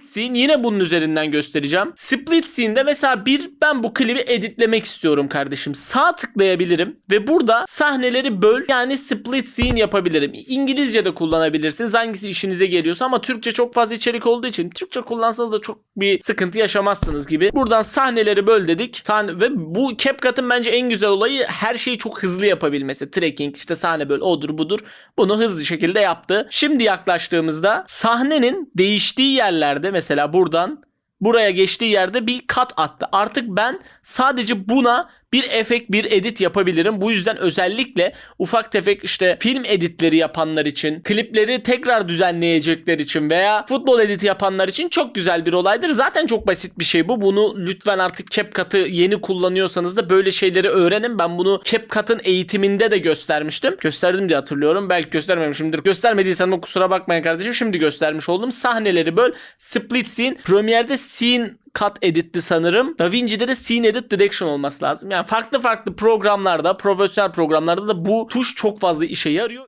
scene yine bunun üzerinden göstereceğim. Split scene'de mesela ben bu klibi editlemek istiyorum kardeşim. Sağ tıklayabilirim ve burada sahneleri böl, yani split scene yapabilirim. İngilizce de kullanabilirsiniz. Hangisi işinize geliyorsa, ama Türkçe çok fazla içerik olduğu için Türkçe kullansanız da çok bir sıkıntı yaşamazsınız gibi. Buradan sahneleri böl dedik. Ve bu CapCut'ın bence en güzel olayı her şeyi çok hızlı yapabilmesi. Tracking, işte sahne böl, odur budur. Bunu hızlı şekilde yaptı. Şimdi yaklaştığımızda sahnenin değiştiği yerlerde, mesela buradan buraya geçtiği yerde bir kat attı. Artık ben sadece buna bir efekt, bir edit yapabilirim. Bu yüzden özellikle ufak tefek işte film editleri yapanlar için, klipleri tekrar düzenleyecekler için veya futbol editi yapanlar için çok güzel bir olaydır. Zaten çok basit bir şey bu. Bunu lütfen artık CapCut'ı yeni kullanıyorsanız da böyle şeyleri öğrenin. Ben bunu CapCut'ın eğitiminde de göstermiştim. Gösterdim diye hatırlıyorum. Belki göstermemişimdir. Göstermediysem de kusura bakmayın kardeşim. Şimdi göstermiş oldum. Sahneleri böl. Split scene. Premiere'de scene cut editti sanırım. DaVinci'de de scene edit direction olması lazım. Yani farklı programlarda, profesyonel programlarda da bu tuş çok fazla işe yarıyor.